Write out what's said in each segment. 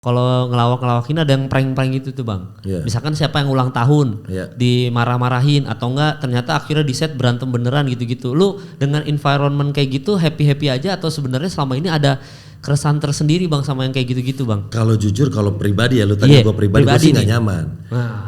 kalau ngelawak-ngelawakin ada yang prank-prank gitu tuh bang. Yeah. Misalkan siapa yang ulang tahun dimarah-marahin atau enggak ternyata akhirnya di set berantem beneran gitu-gitu. Lu dengan environment kayak gitu happy-happy aja atau sebenarnya selama ini ada keresahan tersendiri bang sama yang kayak gitu-gitu bang? Kalau jujur kalau pribadi ya lu tanya gue pribadi gue sih gak nyaman.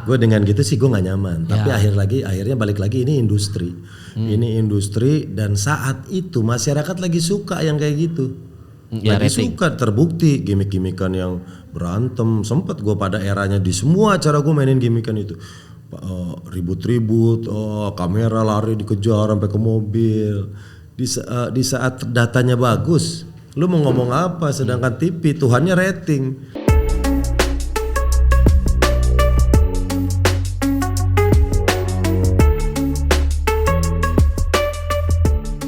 Gue dengan gitu sih gue gak nyaman. Tapi akhirnya balik lagi ini industri. Ini industri dan saat itu masyarakat lagi suka yang kayak gitu. Lagi suka, terbukti gimmick-gimmickan yang berantem. Sempet gue pada eranya di semua acara gue mainin gimmickan itu. Ribut-ribut, kamera lari dikejar sampai ke mobil. Di saat datanya bagus, lu mau ngomong apa? Sedangkan TV Tuhannya rating.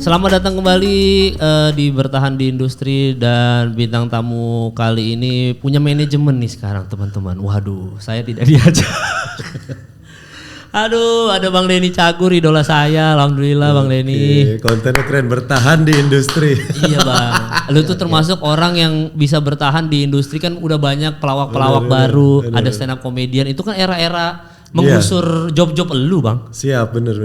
Selamat datang kembali di Bertahan di Industri, dan bintang tamu kali ini punya manajemen nih sekarang teman-teman. Waduh, saya tidak diajak. Aduh, ada Bang Denny Cagur, idola saya. Alhamdulillah Bang Denny. Kontennya keren, bertahan di industri. Iya Bang, lu tuh termasuk orang yang bisa bertahan di industri, kan udah banyak pelawak-pelawak baru, ada stand up comedian, itu kan era-era menggusur job-job elu bang. Siap, bener.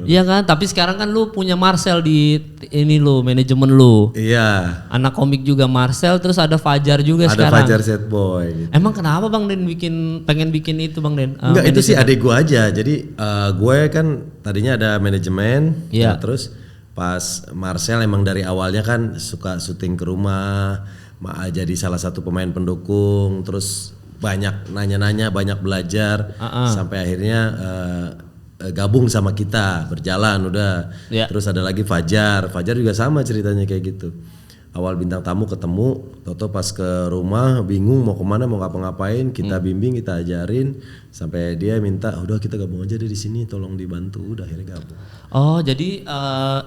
Iya kan, tapi sekarang kan lu punya Marcel di ini lu, manajemen lu. Iya. Anak komik juga Marcel, terus ada Fajar juga sekarang. Ada Fajar Set Boy. Gitu. Emang kenapa Bang Den pengen bikin itu Bang Den? Enggak, itu sih adik gue aja. Jadi gue kan tadinya ada manajemen, terus pas Marcel emang dari awalnya kan suka syuting ke rumah, jadi salah satu pemain pendukung, terus banyak nanya-nanya, banyak belajar, sampai akhirnya gabung sama kita, berjalan udah. Terus ada lagi Fajar juga sama ceritanya kayak gitu. Awal bintang tamu ketemu, toto pas ke rumah bingung mau kemana, mau ngapa-ngapain, kita bimbing, kita ajarin, sampai dia minta, udah kita gabung aja deh di sini, tolong dibantu, udah akhirnya gabung. Oh jadi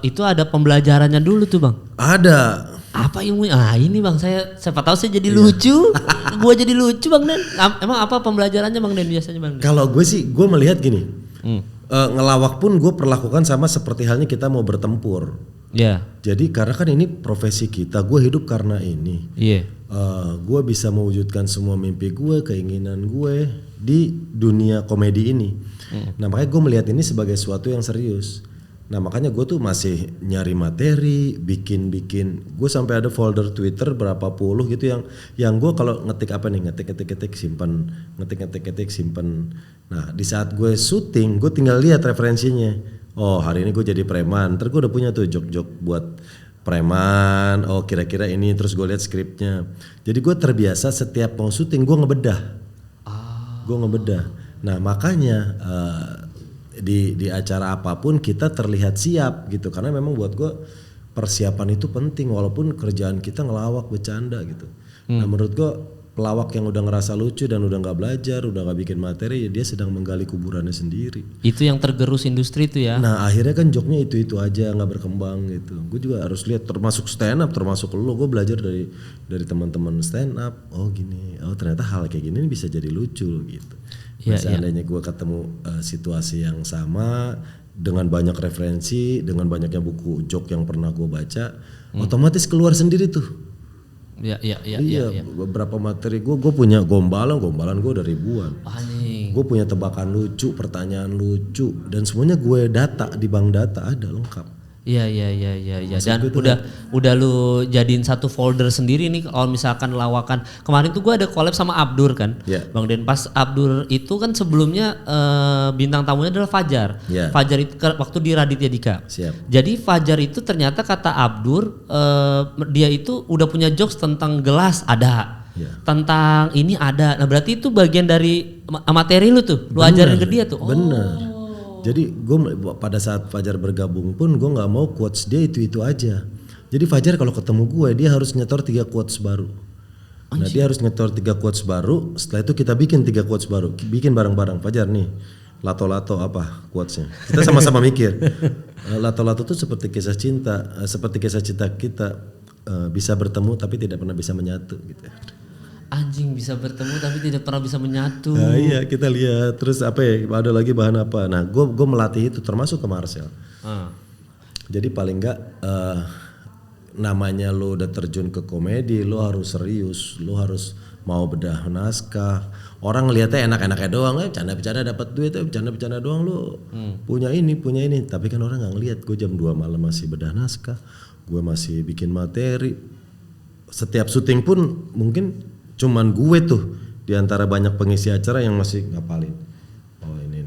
itu ada pembelajarannya dulu tuh Bang? Ada. Apa ilmunya? Ini Bang, siapa tahu saya jadi lucu. Gua jadi lucu Bang Den. Emang apa pembelajarannya Bang Den biasanya Bang Den? Kalau gue sih, gue melihat gini. Ngelawak pun gue perlakukan sama seperti halnya kita mau bertempur. Jadi karena kan ini profesi kita, gue hidup karena ini. Gue bisa mewujudkan semua mimpi gue, keinginan gue di dunia komedi ini. Nah makanya gue melihat ini sebagai sesuatu yang serius. Nah makanya gue tuh masih nyari materi, bikin, gue sampai ada folder Twitter berapa puluh gitu yang gue kalau ngetik apa nih, ngetik simpan, ngetik simpan. Nah di saat gue syuting, gue tinggal lihat referensinya. Oh hari ini gue jadi preman, terus gue udah punya tuh jok-jok buat preman. Oh kira-kira ini, terus gue lihat skripnya. Jadi gue terbiasa setiap mau syuting gue ngebedah. Nah makanya di acara apapun kita terlihat siap gitu, karena memang buat gue persiapan itu penting walaupun kerjaan kita ngelawak bercanda gitu. Nah menurut gue pelawak yang udah ngerasa lucu dan udah nggak belajar, udah nggak bikin materi, ya dia sedang menggali kuburannya sendiri. Itu yang tergerus industri itu ya. Nah akhirnya kan joknya itu aja, nggak berkembang gitu. Gue juga harus lihat, termasuk stand up, termasuk lo, gue belajar dari teman-teman stand up. Oh gini, oh ternyata hal kayak gini bisa jadi lucu gitu. Seandainya gue ketemu situasi yang sama dengan banyak referensi, dengan banyaknya buku joke yang pernah gue baca, otomatis keluar sendiri tuh. Iya. Beberapa materi gue punya gombalan gue udah ribuan. Gue punya tebakan lucu, pertanyaan lucu, dan semuanya gue data di bank data ada lengkap. Iya. Dan udah lu jadiin satu folder sendiri nih kalau misalkan lawakan. Kemarin tuh gue ada collab sama Abdur kan, Bang Den. Pas Abdur itu kan sebelumnya bintang tamunya adalah Fajar. Fajar itu waktu di Raditya Dika. Jadi Fajar itu ternyata kata Abdur dia itu udah punya jokes tentang gelas ada, tentang ini ada. Nah berarti itu bagian dari materi lu tuh, lu ajarin ke dia tuh. Bener. Jadi gue pada saat Fajar bergabung pun gue nggak mau quotes dia itu aja. Jadi Fajar kalau ketemu gue dia harus nyetor 3 quotes baru. Nah dia harus nyetor 3 quotes baru. Setelah itu kita bikin 3 quotes baru. Bikin bareng-bareng. Fajar nih lato-lato apa quotesnya. Kita sama-sama mikir. Lato-lato tuh seperti kisah cinta. Seperti kisah cinta kita bisa bertemu tapi tidak pernah bisa menyatu gitu. Anjing, bisa bertemu tapi tidak pernah bisa menyatu. Nah, iya kita lihat terus apa ya, ada lagi bahan apa. Nah gue melatih itu termasuk ke Marcel. Jadi paling enggak namanya lo udah terjun ke komedi, lo harus serius, lo harus mau bedah naskah. Orang ngeliatnya enak-enaknya doang, bercanda-bercanda dapat duit, bercanda-bercanda doang lu punya ini. Tapi kan orang nggak ngeliat gue jam 2 malam masih bedah naskah, gue masih bikin materi. Setiap syuting pun mungkin cuman gue tuh di antara banyak pengisi acara yang masih ngapalin. Oh ini,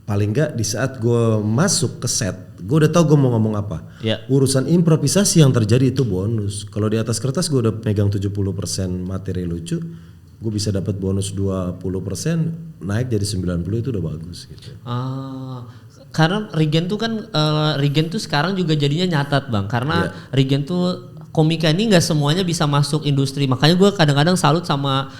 paling nggak di saat gue masuk ke set, gue udah tahu gue mau ngomong apa. Urusan improvisasi yang terjadi itu bonus. Kalau di atas kertas gue udah pegang 70% materi lucu, gue bisa dapat bonus 20%, naik jadi 90 itu udah bagus gitu. Karena Regen tuh kan Regen tuh sekarang juga jadinya nyatat Bang, karena Regen tuh komika ini nggak semuanya bisa masuk industri, makanya gue kadang-kadang salut sama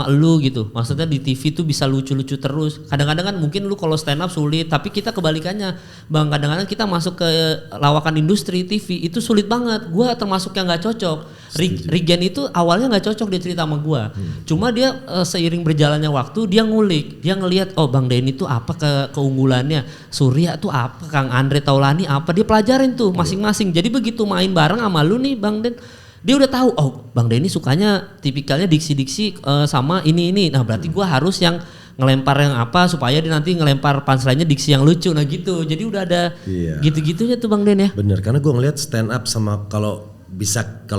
lu gitu. Maksudnya di TV tuh bisa lucu-lucu terus. Kadang-kadang kan mungkin lu kalau stand up sulit, tapi kita kebalikannya Bang, kadang-kadang kita masuk ke lawakan industri TV itu sulit banget. Gue termasuk yang nggak cocok. Regen itu awalnya nggak cocok dia cerita sama gue. Cuma dia seiring berjalannya waktu dia ngulik, dia ngelihat oh Bang Denny tuh apa keunggulannya, Surya tuh apa, Kang Andre Taulani apa, dia pelajarin tuh masing-masing. Jadi begitu main bareng sama lu nih Bang Den, dia udah tahu oh Bang Denny sukanya tipikalnya diksi-diksi sama ini. Nah berarti gue harus yang ngelempar yang apa supaya dia nanti ngelempar punchline-nya diksi yang lucu. Nah gitu. Jadi udah ada gitu-gitunya tuh Bang Den ya. Bener, karena gue ngeliat stand up sama kalau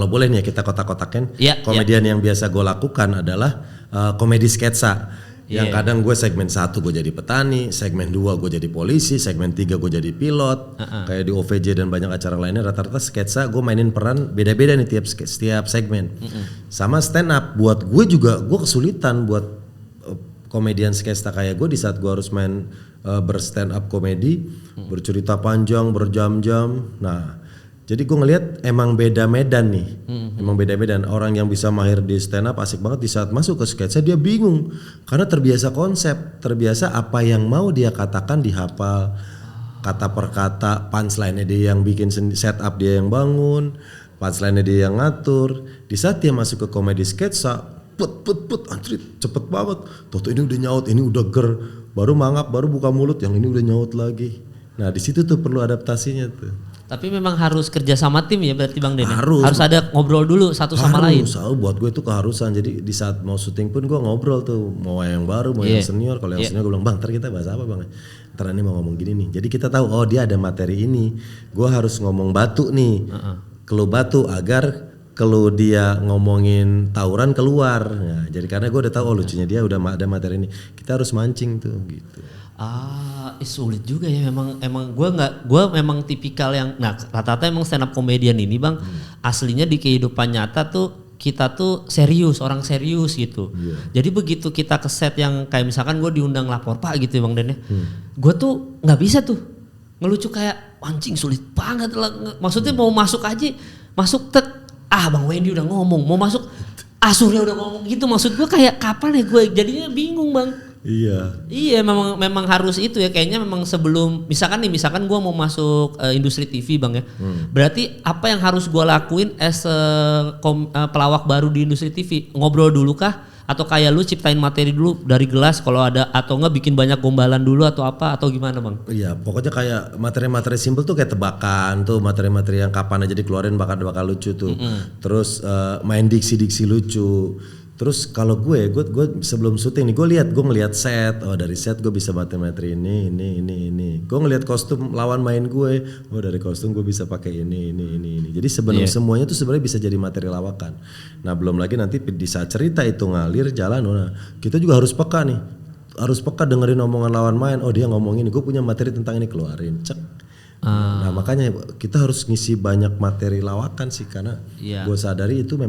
boleh nih ya kita kotak-kotakin. Komedian yang biasa gue lakukan adalah komedi sketsa. Yang kadang gue segmen 1 gue jadi petani, segmen 2 gue jadi polisi, segmen 3 gue jadi pilot. Kayak di OVJ dan banyak acara lainnya rata-rata sketsa gue mainin peran beda-beda nih setiap segmen. Sama stand up, buat gue juga gue kesulitan buat komedian sketsa kayak gue di saat gue harus main berstand up komedi, bercerita panjang berjam-jam. Nah jadi gue ngelihat emang beda medan nih, emang beda medan. Orang yang bisa mahir di stand up asik banget, di saat masuk ke sketsa dia bingung karena terbiasa konsep, terbiasa apa yang mau dia katakan dihafal kata per kata, punchline-nya dia yang bikin setup, dia yang bangun, punchline-nya dia yang ngatur. Di saat dia masuk ke komedi sketsa, antri cepet banget. Toto ini udah nyaut, ini udah ger, baru mangap, baru buka mulut, yang ini udah nyaut lagi. Nah di situ tuh perlu adaptasinya tuh. Tapi memang harus kerja sama tim ya berarti Bang Den. Harus ada ngobrol dulu satu sama lain. Buat gue itu keharusan. Jadi di saat mau syuting pun gue ngobrol tuh, mau yang baru, mau yang senior. Kalau yang senior gue bilang, Bang ntar kita bahas apa Bang? Ntar ini mau ngomong gini nih. Jadi kita tahu oh dia ada materi ini. Gue harus ngomong batu nih, clue batu agar kalau dia ngomongin tawuran keluar. Nah, jadi karena gue udah tahu oh lucunya dia udah ada materi ini. Kita harus mancing tuh gitu. Sulit juga ya emang gue memang tipikal yang rata-rata emang stand up comedian ini Bang aslinya di kehidupan nyata tuh kita tuh serius, orang serius gitu. Jadi begitu kita ke set yang kayak misalkan gue diundang lapor Pak gitu ya Bang Den ya. Gue tuh nggak bisa tuh ngelucu kayak anjing sulit banget lah. Maksudnya mau masuk aja masuk Bang Wendy udah ngomong, mau masuk Surya udah ngomong gitu. Maksud gue kayak kapan ya gue jadinya bingung Bang. Iya memang harus itu ya kayaknya memang sebelum misalkan gue mau masuk industri TV Bang ya. Berarti apa yang harus gue lakuin as pelawak baru di industri TV? Ngobrol dulu kah? Atau kayak lu ciptain materi dulu dari gelas kalau ada, atau enggak bikin banyak gombalan dulu atau apa atau gimana Bang? Iya pokoknya kayak materi-materi simpel tuh kayak tebakan tuh, materi-materi yang kapan aja dikeluarin bakal lucu tuh. Terus main diksi-diksi lucu. Terus kalau gue sebelum syuting nih gue ngeliat set, oh dari set gue bisa materi ini. Gue ngeliat kostum lawan main gue, oh dari kostum gue bisa pakai ini. Jadi semuanya tuh sebenarnya bisa jadi materi lawakan. Nah belum lagi nanti di saat cerita itu ngalir jalan, nah kita juga harus peka nih, harus peka dengerin omongan lawan main. Oh dia ngomong ini, gue punya materi tentang ini, keluarin, cek. Nah makanya kita harus ngisi banyak materi lawakan sih karena gue sadari itu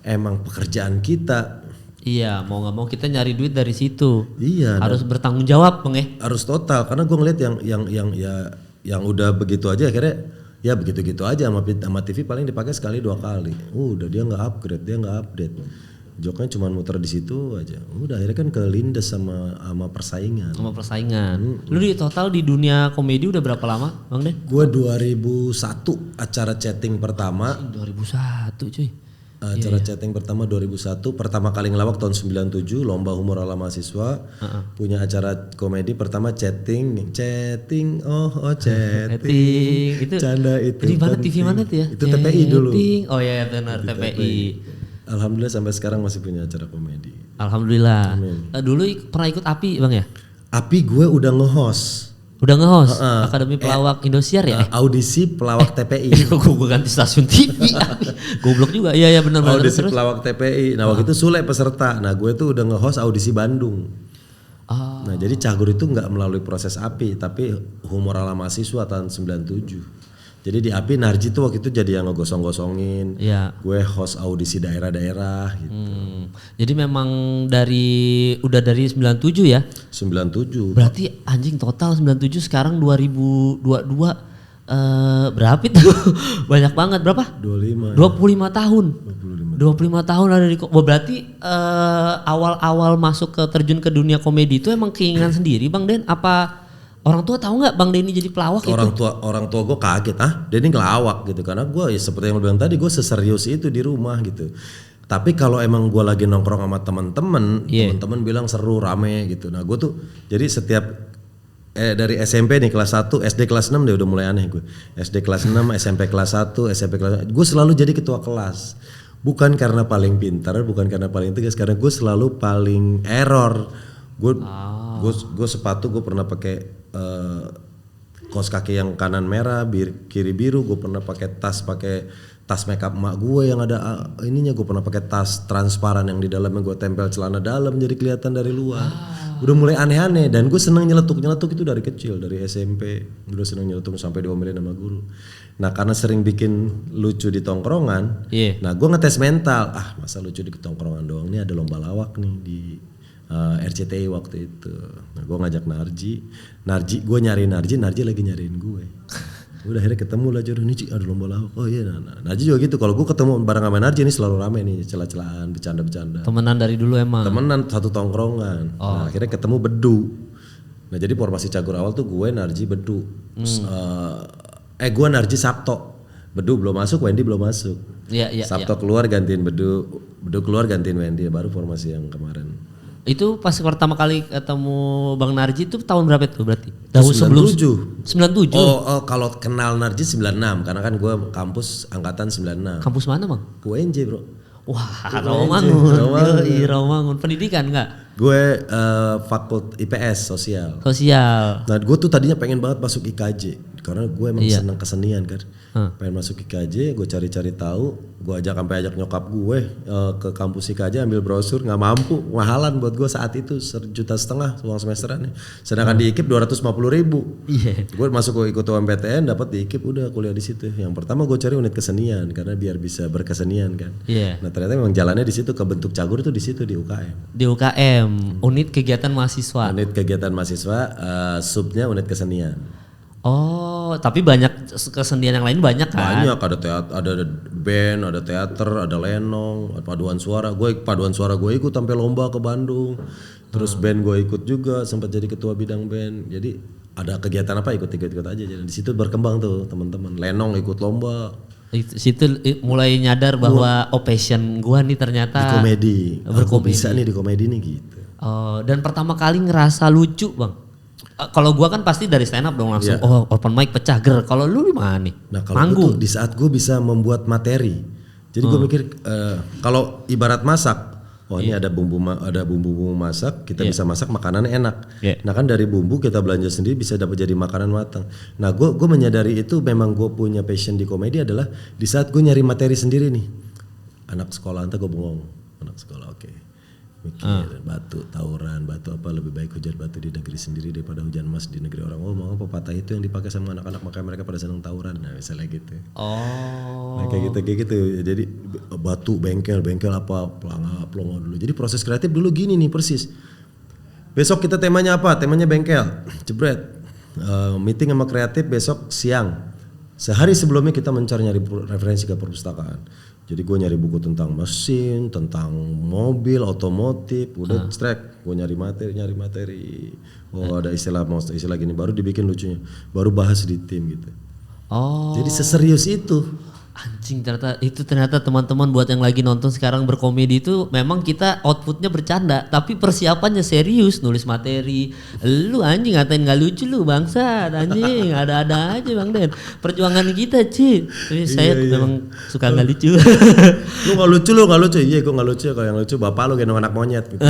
emang pekerjaan kita. Iya, mau nggak mau kita nyari duit dari situ. Iya. Harus bertanggung jawab, Bang ya. Harus total, karena gue ngeliat yang udah begitu aja akhirnya ya begitu-gitu aja sama TV paling dipakai sekali 2 kali. Udah dia nggak upgrade, dia nggak update. Joknya cuma muter di situ aja. Udah akhirnya kan kelindes sama persaingan. Sama persaingan. Lu di total di dunia komedi udah berapa lama, Bang Den? Gue 2001 acara chatting pertama. 2001 cuy. Acara chatting pertama 2001, pertama kali ngelawak tahun 97, lomba humor ala mahasiswa. Punya acara komedi pertama chatting, chatting. Itu canda itu. Di mana TV mana tuh ya? Itu TPI dulu. Oh iya benar TPI. Alhamdulillah sampai sekarang masih punya acara komedi. Alhamdulillah. Dulu pernah ikut API Bang ya? API gue udah nge-host. Akademi Pelawak Indosiar ya? Audisi pelawak TPI. Gue ganti stasiun TV. Goblok juga. Iya benar-benar. Audisi pelawak TPI. Nah waktu itu Sule peserta. Nah gue tuh udah nge-host audisi Bandung. Nah jadi Cagur itu nggak melalui proses API, tapi humor ala mahasiswa tahun 97. Jadi di API Narji tuh waktu itu jadi yang ngegosong-gosongin. Iya. Gue host audisi daerah-daerah gitu. Jadi memang udah dari 97 ya? 97. Berarti anjing total 97 sekarang 2022 berapa itu? Banyak banget, berapa? 25 tahun. 25 tahun ada di berarti awal-awal masuk terjun ke dunia komedi itu emang keinginan sendiri Bang Den? Apa orang tua tahu nggak Bang Denny jadi pelawak itu? Orang tua gue kaget, Denny ngelawak gitu, karena gue ya seperti yang lo bilang tadi, gue seserius itu di rumah gitu. Tapi kalau emang gue lagi nongkrong sama teman-teman bilang seru, rame gitu. Nah gue tuh jadi setiap dari SMP nih kelas 1, SD kelas 6 dia udah mulai aneh gue. SD kelas 6, SMP kelas 1, SMP kelas 1, gue selalu jadi ketua kelas. Bukan karena paling pintar, bukan karena paling tegas, karena gue selalu paling error. Gue sepatu gue pernah pakai kaos kaki yang kanan merah, kiri biru. Gue pernah pakai tas makeup emak gue yang ada ininya. Gue pernah pakai tas transparan yang di dalamnya gue tempel celana dalam jadi kelihatan dari luar. Udah mulai aneh-aneh, dan gue seneng nyeletuk itu dari kecil, dari SMP. Gue udah seneng nyeletuk sampai diomelin sama guru. Nah karena sering bikin lucu di tongkrongan, nah gue ngetes mental. Masa lucu di tongkrongan doang, nih ada lomba lawak nih di RCTI waktu itu. Nah gue ngajak Narji, gue nyariin Narji lagi nyariin gue. Udah akhirnya ketemu lah, jodoh nih ada lomba lawak. Oh iya, Narji juga gitu. Kalau gue ketemu bareng sama Narji ini selalu rame nih, celah-celahan, bercanda-bercanda. Temenan dari dulu emang? Temenan, satu tongkrongan. Nah akhirnya ketemu Bedu. Nah jadi formasi Cagur awal tuh gue, Narji, Bedu. Gue Narji, Sabto. Bedu belum masuk, Wendy belum masuk. Sabto keluar gantiin Bedu keluar gantiin Wendy, baru formasi yang kemarin. Itu pas pertama kali ketemu Bang Narji itu tahun berapa itu berarti? Tahun 97. Kalau kenal Narji 96, karena kan gue kampus angkatan 96. Kampus mana Bang? UNJ bro. Wah, Rawamangun. Pendidikan enggak? Gue fakultas IPS sosial. Nah gue tuh tadinya pengen banget masuk IKJ. Karena gue emang seneng kesenian kan. Pengen masuk IKJ, gue cari-cari tahu, gue sampai ajak nyokap gue ke kampus IKJ ambil brosur, nggak mampu, mahalan buat gue saat itu 1,5 juta uang semesterannya. Sedangkan di IKIP 250.000. Gue masuk ikut UMPTN, dapat di IKIP, udah kuliah di situ. Yang pertama gue cari unit kesenian karena biar bisa berkesenian kan. Nah ternyata memang jalannya di situ, kebentuk Cagur tuh di situ di UKM. Di UKM, unit kegiatan mahasiswa. Unit kegiatan mahasiswa, subnya unit kesenian. Oh, tapi banyak kesenian yang lain banyak kan? Banyak, ada band, ada teater, ada lenong, paduan suara. Paduan suara gue ikut sampai lomba ke Bandung. Terus band gue ikut juga, sempat jadi ketua bidang band. Jadi ada kegiatan apa ikut aja. Jadi di situ berkembang tuh teman-teman. Lenong ikut lomba. Situ mulai nyadar bahwa passion gue nih ternyata di komedi. Berkomedi. Bisa nih di komedi nih gitu. Dan pertama kali ngerasa lucu Bang. Kalau gua kan pasti dari stand up dong langsung open mic pecah ger. Kalau lu gimana nih? Nah kalau gue tuh di saat gue bisa membuat materi. Jadi gue mikir kalau ibarat masak, ini ada bumbu masak, kita bisa masak makanannya enak. Nah kan dari bumbu kita belanja sendiri bisa dapat jadi makanan matang. Nah gue menyadari itu memang gue punya passion di komedi adalah di saat gue nyari materi sendiri nih. Anak sekolah gue bengong, anak sekolah oke. Mikir batu tawuran, batu apa lebih baik hujan batu di negeri sendiri daripada hujan emas di negeri orang. Mau pepatah itu yang dipakai sama anak-anak makanya mereka pada senang tawuran. Nah misalnya gitu. Nah kayak gitu. Jadi batu bengkel apa pelongo dulu. Jadi proses kreatif dulu gini nih persis. Besok kita temanya apa? Temanya bengkel. Jebret. Meeting sama kreatif besok siang. Sehari sebelumnya kita nyari referensi ke perpustakaan. Jadi gue nyari buku tentang mesin, tentang mobil, otomotif, udah strike. Gue nyari materi. Ada istilah gini, baru dibikin lucunya, baru bahas di tim gitu. Jadi seserius itu. Anjing, ternyata teman-teman buat yang lagi nonton sekarang berkomedi itu memang kita outputnya bercanda tapi persiapannya serius, nulis materi. Lu anjing ngatain gak lucu lu bangsat anjing, ada-ada aja Bang Den. Perjuangan kita Ci. Tapi saya memang suka gak lucu. Lu gak lucu. Iya gue gak lucu, kalau yang lucu bapak lu gendong anak monyet gitu.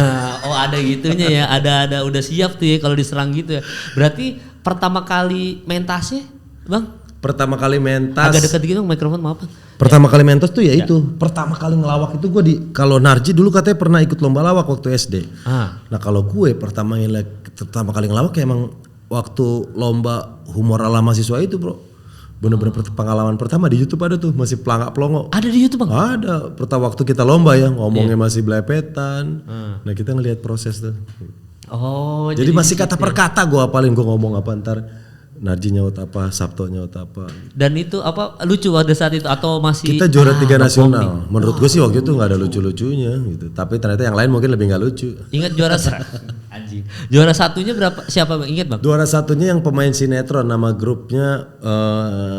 Oh ada gitunya ya, ada udah siap tuh ya kalau diserang gitu ya. Berarti pertama kali mentasnya Bang? Pertama kali mentas. Agak dekat gitu mikrofon maaf. Pertama kali mentas tuh ya itu. Pertama kali ngelawak itu gue kalau Narji dulu katanya pernah ikut lomba lawak waktu SD. Nah kalau gue pertama kali ngelawak ya emang waktu lomba humor ala mahasiswa itu bro. Bener-bener pengalaman pertama di YouTube ada tuh, masih pelangak pelongo. Ada di YouTube Bang? Ada. Pertama waktu kita lomba ya ngomongnya masih belepetan. Nah kita ngelihat proses tuh. Oh. Jadi masih kata per kata gue apalin, gue ngomong apa ntar. Narji nyaut apa, Sabto nyaut apa. Dan itu apa lucu pada saat itu atau masih? Kita juara 3 nasional. Menurut gue sih waktu itu nggak ada lucu-lucunya gitu. Tapi ternyata yang lain mungkin lebih nggak lucu. Ingat juara anjing. Juara satunya berapa? Siapa Bang? Ingat Bang? Juara satunya yang pemain sinetron, nama grupnya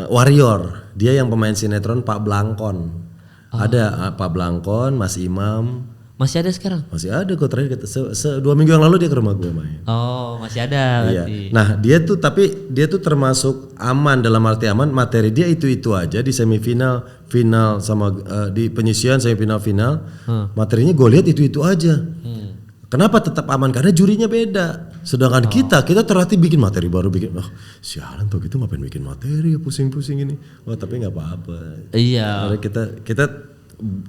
Warrior. Dia yang pemain sinetron Pak Blangkon. Ada Pak Blangkon, Mas Imam. Masih ada sekarang? Masih ada kok, terakhir 2 minggu yang lalu dia ke rumah gue main. Oh masih ada berarti. Iya. Nah dia tuh termasuk aman, dalam arti aman, materi dia itu aja di semifinal, final sama di penyisian semifinal final. Materinya gue lihat itu aja. Kenapa tetap aman? Karena jurinya beda. Sedangkan kita terlatih bikin materi baru, sialan tuh gitu ngapain bikin materi ya pusing-pusing ini. Tapi nggak apa-apa. Iya. Kita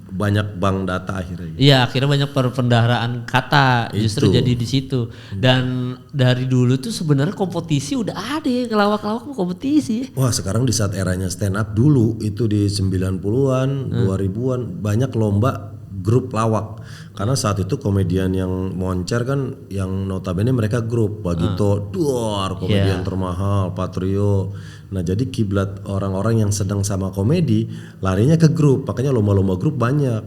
banyak bank data akhirnya. Iya, akhirnya banyak perpendaharaan kata justru jadi di situ. Dan dari dulu tuh sebenarnya kompetisi udah ada ya, ngelawak-lawak kompetisi ya. Wah, sekarang di saat eranya stand up dulu itu di 90-an, 2000-an banyak lomba grup lawak. Karena saat itu komedian yang moncer kan yang notabene mereka grup, Bagito, Duar, komedian termahal, Patrio. Nah jadi kiblat orang-orang yang sedang sama komedi larinya ke grup, makanya lomba-lomba grup banyak.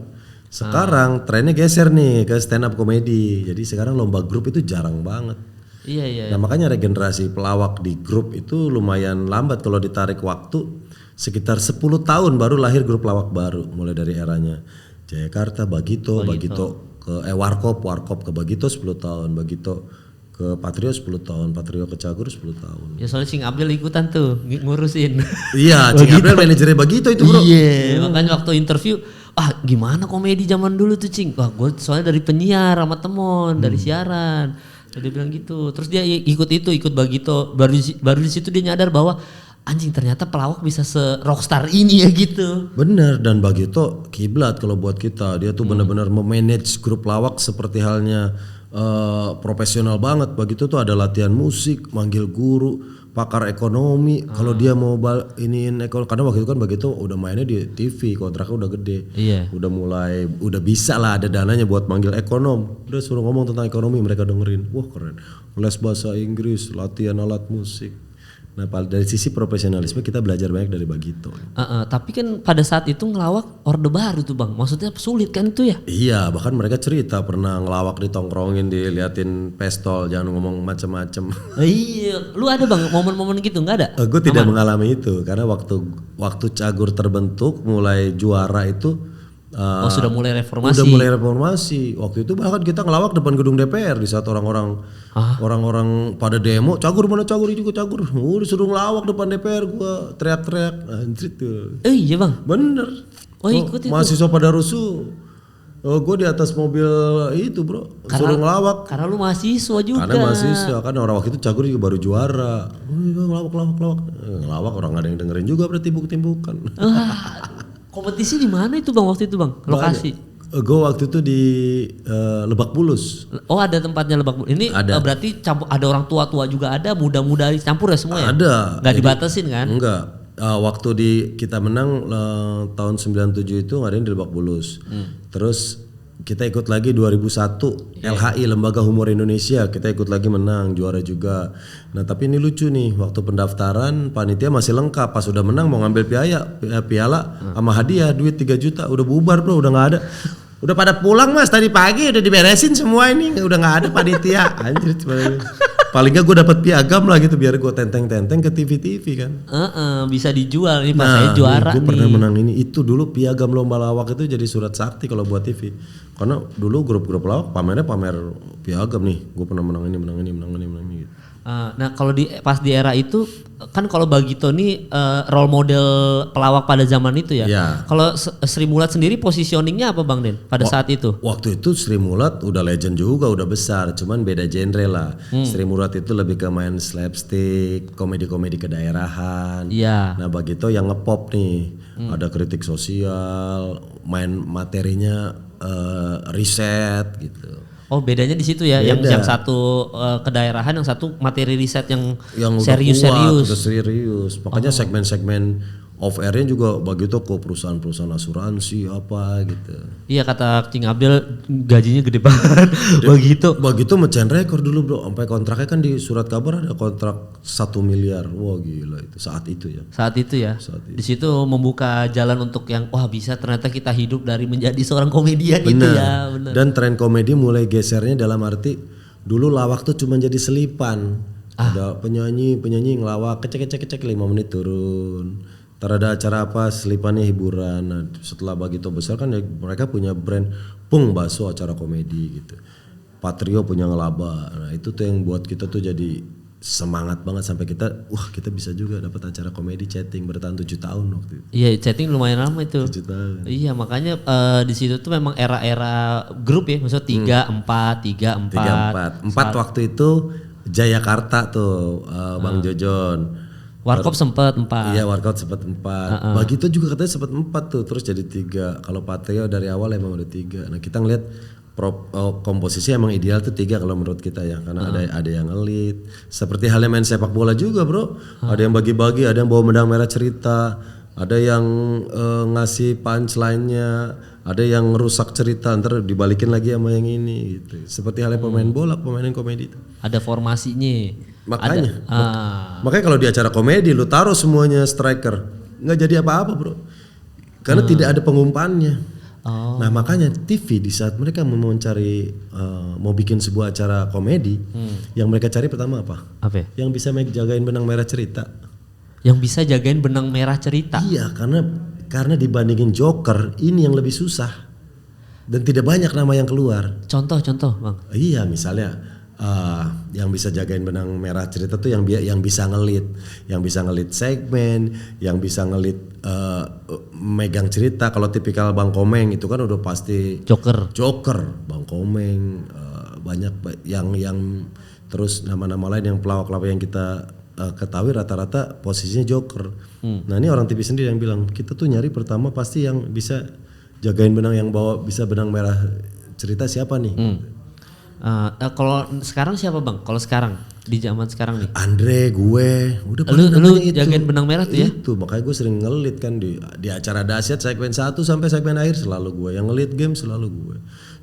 Sekarang trennya geser nih ke stand up komedi, jadi sekarang lomba grup itu jarang banget. Iya. Nah makanya regenerasi pelawak di grup itu lumayan lambat kalau ditarik waktu, sekitar 10 tahun baru lahir grup lawak baru, mulai dari eranya Jayakarta, Bagito ke Warkop ke Bagito 10 tahun, Bagito ke Patrio 10 tahun, Patrio ke Cagur 10 tahun. Ya soalnya Cing Abdel ikutan tuh ngurusin. Iya, Cing Abdel manajernya Bagito itu bro. Iya, makanya waktu interview, gimana komedi zaman dulu tuh Cing? Wah gue soalnya dari penyiar sama temon, dari siaran. Dia bilang gitu, terus dia ikut Bagito, baru di situ dia nyadar bahwa anjing ternyata pelawak bisa se-rockstar ini ya gitu. Bener, dan Bagito kiblat kalau buat kita. Dia tuh benar-benar memanage grup lawak seperti halnya profesional banget. Bagito tuh ada latihan musik, manggil guru, pakar ekonomi. Kalau dia mau karena waktu itu kan Bagito udah mainnya di TV, kontraknya udah gede. Iya. Udah bisa lah, ada dananya buat manggil ekonom. Udah suruh ngomong tentang ekonomi, mereka dengerin. Wah keren. Les bahasa Inggris, latihan alat musik. Nah dari sisi profesionalisme kita belajar banyak dari Bagito. Tapi kan pada saat itu ngelawak Orde Baru tuh Bang, maksudnya sulit kan itu ya? Iya, bahkan mereka cerita pernah ngelawak ditongkrongin, diliatin pestol, jangan ngomong macem-macem. Iya, lu ada Bang momen-momen gitu nggak ada? Gue tidak mengalami itu karena waktu Cagur terbentuk mulai juara itu. Sudah mulai reformasi. Udah mulai reformasi. Waktu itu bahkan kita ngelawak depan gedung DPR di saat orang-orang pada demo, Cagur mana Cagur, itu Cagur. Disuruh ngelawak depan DPR, gua teriak-teriak. Anjir tuh. Iya Bang. Bener. Ikut itu. Mahasiswa pada rusuh. Gue di atas mobil itu bro, suruh ngelawak. Karena lu mahasiswa juga. Karena mahasiswa, kan orang waktu itu Cagur juga baru juara. Ngelawak orang gak ada yang dengerin juga, berarti timbuk-timbukan. Kompetisi di mana itu Bang waktu itu Bang? Lokasi? Gue waktu itu di Lebak Bulus. Oh ada tempatnya Lebak Bulus. Ini berarti ada orang tua-tua juga ada, muda-muda campur ya semua ya? Ada. Gak dibatasin kan? Enggak. Waktu kita menang tahun 97 itu ngadain di Lebak Bulus. Terus kita ikut lagi 2001 LHI Lembaga Humor Indonesia, kita ikut lagi menang, juara juga. Nah tapi ini lucu nih, waktu pendaftaran panitia masih lengkap, pas udah menang mau ngambil piala sama hadiah duit 3 juta, udah bubar bro, udah nggak ada. Udah pada pulang mas, tadi pagi udah diberesin semua ini, udah nggak ada panitia. Anjir. Paling gak gue dapat piagam lah gitu biar gue tenteng-tenteng ke TV kan. Bisa dijual nih pas saya juara gue pernah menang ini. Itu dulu piagam lomba lawak itu jadi surat sakti kalau buat TV. Karena dulu grup-grup lawak pamer piagam nih. Gue pernah menang ini gitu. Nah kalau pas di era itu kan kalau Bagito nih role model pelawak pada zaman itu ya. Kalau Sri Mulat sendiri positioningnya apa Bang Den pada saat itu? Waktu itu Sri Mulat udah legend juga, udah besar, cuman beda genre lah. Sri Mulat itu lebih ke main slapstick, komedi-komedi kedaerahan. Nah Bagito yang ngepop nih, ada kritik sosial, main materinya riset gitu. Oh bedanya di situ ya, yang satu kedaerahan, yang satu materi riset yang serius. Makanya segmen-segmen off airnya juga Bagito ke perusahaan-perusahaan asuransi apa gitu. Iya kata Cing Abdel gajinya gede banget. Bagito mecahin rekor dulu bro, sampai kontraknya kan di surat kabar ada kontrak 1 miliar. Wah gila itu saat itu ya. Di situ membuka jalan untuk yang wah bisa ternyata kita hidup dari menjadi seorang komedian. Bener. Itu ya. Bener. Dan tren komedi mulai gesernya dalam arti dulu lawak tuh cuma jadi selipan. Ada penyanyi ngelawak kecek 5 menit turun. Ntar ada acara apa selipannya hiburan. Nah, setelah Bagito besar kan ya, mereka punya brand Pung Baso acara komedi gitu. Patrio punya Ngelaba. Nah itu tuh yang buat kita tuh jadi semangat banget sampai kita kita bisa juga dapat acara komedi chatting bertahan 7 tahun waktu itu. Iya chatting lumayan lama itu. 7 tahun. Iya makanya di situ tuh memang era-era grup ya, maksudnya 3, 4. 4 waktu itu Jayakarta tuh Bang Jojon. Warkop sempat 4. Iya Warkop sempat 4. Bagito juga katanya sempat 4 tuh, terus jadi 3. Kalau Patrio dari awal emang udah 3. Nah kita ngeliat komposisi emang ideal tuh 3 kalau menurut kita ya, karena ada yang ngelit. Seperti halnya main sepak bola juga bro. Ada yang bagi-bagi, ada yang bawa benang merah cerita, ada yang ngasih punchline-nya, ada yang ngerusak cerita ntar dibalikin lagi sama yang ini gitu. Seperti halnya pemain bola, pemain komedi itu. Ada formasinya. Makanya kalau di acara komedi lu taruh semuanya striker, nggak jadi apa-apa bro, karena tidak ada pengumpannya. Nah makanya TV di saat mereka mau mencari mau bikin sebuah acara komedi, yang mereka cari pertama apa? Yang bisa jagain benang merah cerita. Yang bisa jagain benang merah cerita. Iya karena dibandingin Joker ini yang lebih susah dan tidak banyak nama yang keluar. Contoh Bang. Iya misalnya. Yang bisa jagain benang merah cerita tuh yang bisa ngelit segmen, yang bisa ngelit megang cerita. Kalau tipikal Bang Komeng itu kan udah pasti Joker, Bang Komeng, banyak yang terus nama-nama lain yang pelawak-pelawak yang kita ketahui rata-rata posisinya Joker. Nah ini orang TV sendiri yang bilang kita tuh nyari pertama pasti yang bisa jagain benang, yang bawa bisa benang merah cerita siapa nih. Kalau sekarang siapa Bang? Kalau sekarang di zaman sekarang nih? Andre, gue, udah lu jagain benang merah tuh ya? Itu makanya gue sering ngelit kan di acara dahsyat segmen 1 sampai segmen akhir selalu gue yang ngelit game, selalu gue.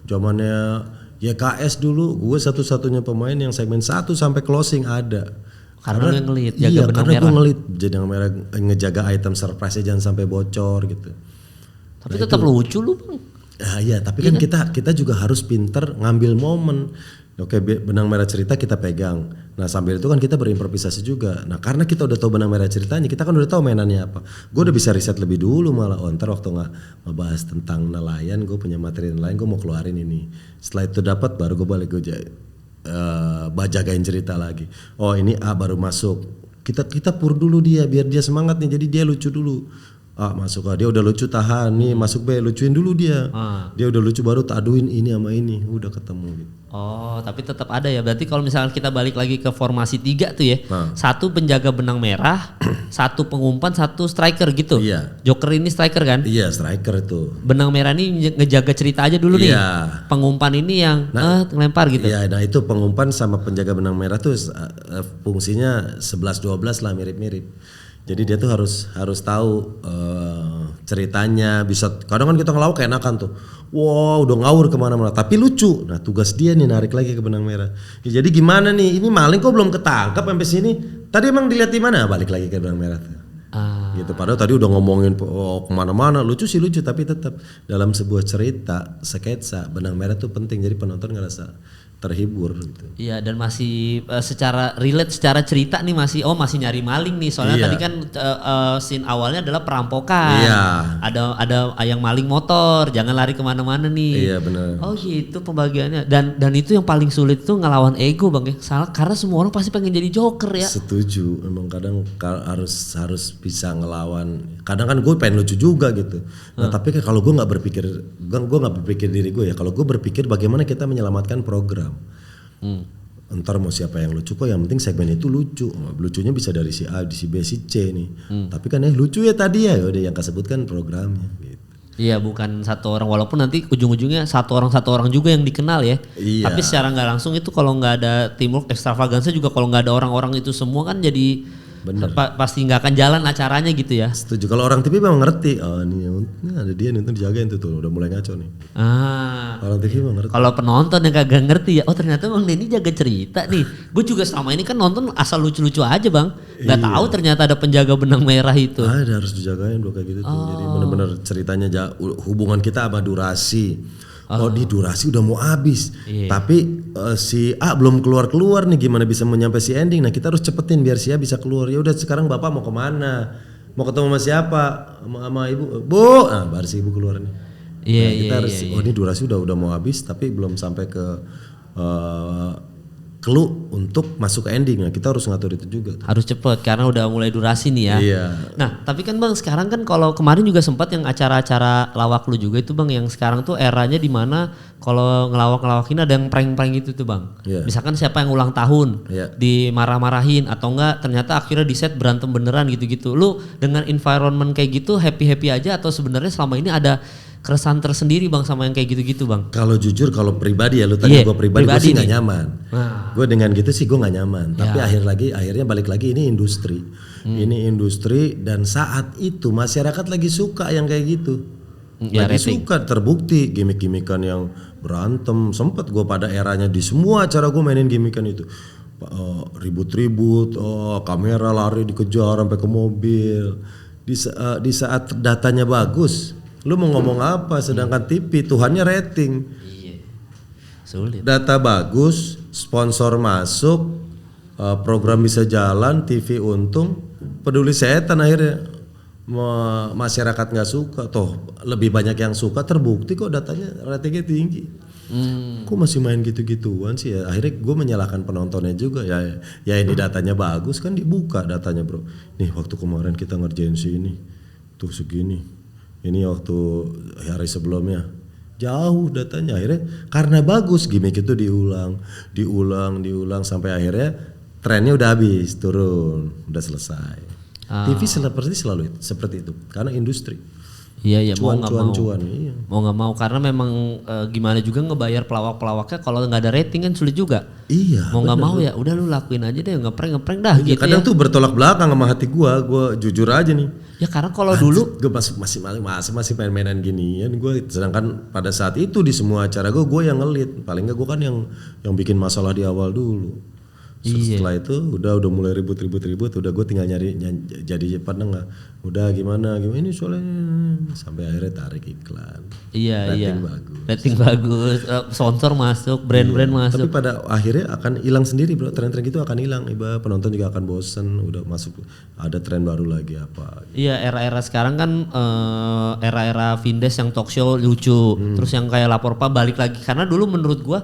Zamannya YKS dulu gue satu-satunya pemain yang segmen 1 sampai closing ada. Karena ngelit, jaga benang karena merah. Gue ngelit benang merah, ngejaga item surprise jangan sampai bocor gitu. Tapi tetap lucu lu Bang. Iya, tapi kan kita juga harus pinter ngambil momen. Oke, benang merah cerita kita pegang. Nah sambil itu kan kita berimprovisasi juga. Nah karena kita udah tahu benang merah ceritanya, kita kan udah tahu mainannya apa. Gue udah bisa riset lebih dulu malah. Ntar waktu ngebahas tentang nelayan, gue punya materi nelayan, gue mau keluarin ini. Setelah itu dapat, baru gue balik gue jagain cerita lagi. Oh ini A baru masuk. Kita pur dulu dia biar dia semangat nih. Jadi dia lucu dulu. Masuk dia udah lucu, tahan nih, masuk B, lucuin dulu dia. Dia udah lucu baru taduin ini sama ini, udah ketemu gitu. Oh, tapi tetap ada ya. Berarti kalau misalnya kita balik lagi ke formasi 3 tuh ya. Satu penjaga benang merah, satu pengumpan, satu striker gitu. Iya. Joker ini striker kan? Iya, striker itu. Benang merah ini ngejaga cerita aja dulu nih. Pengumpan ini yang ngelempar gitu. Iya, nah itu pengumpan sama penjaga benang merah tuh fungsinya 11-12 lah, mirip-mirip. Jadi dia tuh harus tahu ceritanya, bisa kadang kan kita ngelawak enakan tuh. Wow, udah ngawur kemana-mana, tapi lucu. Nah tugas dia nih narik lagi ke benang merah. Ya, jadi gimana nih? Ini maling kok belum ketangkap sampai sini? Tadi emang dilihat di mana? Balik lagi ke benang merah. Gitu. Padahal tadi udah ngomongin kemana-mana, lucu sih lucu, tapi tetap dalam sebuah cerita sketsa benang merah tuh penting. Jadi penonton ngerasa terhibur gitu. Iya, dan masih secara relate, secara cerita nih masih nyari maling nih, soalnya tadi kan scene awalnya adalah perampokan. Iya. Ada yang maling motor, jangan lari kemana-mana nih. Iya benar. Oh gitu pembagiannya, dan itu yang paling sulit tuh ngelawan ego bang, salah karena semua orang pasti pengen jadi Joker ya. Setuju, emang kadang harus bisa ngelawan. Kadang kan gue pengen lucu juga gitu. Nah tapi kan kalau gue nggak berpikir diri gue ya, kalau gue berpikir bagaimana kita menyelamatkan program. Entar mau siapa yang lucu, kok yang penting segmen itu lucu. Lucunya bisa dari si A, si B, si C nih. Tapi kan lucu ya tadi ya, udah yang kesebutkan programnya gitu. Iya, bukan satu orang, walaupun nanti ujung-ujungnya satu orang juga yang dikenal ya. Iya. Tapi secara nggak langsung itu kalau nggak ada teamwork, extravaganza juga kalau nggak ada orang-orang itu semua kan jadi pasti nggak akan jalan acaranya gitu ya. Setuju. Kalau orang TV memang ngerti, oh ini ada dia nih, dijagain tuh udah mulai ngaco nih. Orang TV memang ngerti. Kalau penonton yang kagak ngerti ya, oh ternyata Bang Denny jaga cerita nih. Gue juga selama ini kan nonton asal lucu-lucu aja Bang, nggak tahu ternyata ada penjaga benang merah itu. Ada, harus dijagain bro kayak gitu tuh. Jadi benar-benar ceritanya hubungan kita sama durasi. Oh di durasi udah mau habis, tapi si A belum keluar nih, gimana bisa menyampai si ending? Nah kita harus cepetin biar si A bisa keluar. Ya udah sekarang bapak mau kemana? Mau ketemu sama siapa? Sama ibu? Bu, baru si ibu keluar nih. Kita harus. Oh ini durasi udah mau habis, tapi belum sampai ke clue untuk masuk ke ending. Nah kita harus ngatur itu juga. Harus cepet karena udah mulai durasi nih ya. Iya. Nah tapi kan Bang sekarang kan kalau kemarin juga sempat yang acara-acara lawak lu juga itu Bang, yang sekarang tuh eranya dimana kalau ngelawak-ngelawakin ada yang prank-prank gitu tuh Bang. Yeah. Misalkan siapa yang ulang tahun dimarah-marahin atau enggak ternyata akhirnya di set berantem beneran gitu-gitu. Lu dengan environment kayak gitu happy-happy aja atau sebenarnya selama ini ada keresahan tersendiri Bang sama yang kayak gitu-gitu Bang? Kalau jujur, kalau pribadi ya, lu tanya gue pribadi gue sih gak nyaman. Gue dengan gitu sih gue gak nyaman. Tapi akhirnya balik lagi ini industri. Ini industri dan saat itu masyarakat lagi suka yang kayak gitu. Lagi suka, terbukti gimmick-gimmickan yang berantem. Sempet gue pada eranya di semua acara gue mainin gimmickan itu. Ribut-ribut, kamera lari dikejar sampai ke mobil. Di saat datanya bagus, lu mau ngomong apa? Sedangkan TV Tuhannya rating. Iya. Sulit. Data bagus, sponsor masuk, program bisa jalan, TV untung, peduli setan akhirnya. Masyarakat nggak suka, toh lebih banyak yang suka, terbukti kok datanya ratingnya tinggi. Kok masih main gitu-gituan sih ya? Akhirnya gue menyalahkan penontonnya juga ya ini datanya bagus kan, dibuka datanya bro. Nih waktu kemarin kita ngerjain sini, tuh segini. Ini waktu hari sebelumnya jauh datanya, akhirnya karena bagus gimmick itu diulang sampai akhirnya trennya udah habis, turun, udah selesai. TV selalu seperti itu karena industri. Iya mau nggak mau karena memang gimana juga ngebayar pelawak-pelawaknya kalau nggak ada rating kan sulit juga. Iya. Mau nggak mau ya udah lu lakuin aja deh, ngeprank dah gitu. Kadang tuh bertolak belakang sama hati gue jujur aja nih. Ya karena kalau dulu gue masih main-mainan ginian gue, sedangkan pada saat itu di semua acara gue yang ngelit, paling nggak gue kan yang bikin masalah di awal dulu. Setelah itu udah mulai ribut, udah gue tinggal nyari jadi penengah. Udah gimana ini soalnya sampai akhirnya tarik iklan. Rating bagus, sponsor masuk, brand-brand masuk. Tapi pada akhirnya akan hilang sendiri bro, tren-tren gitu akan hilang. Penonton juga akan bosen, udah masuk ada tren baru lagi apa. Iya, era-era sekarang kan era-era Vindes yang talk show lucu, terus yang kayak Lapor Pak balik lagi karena dulu menurut gue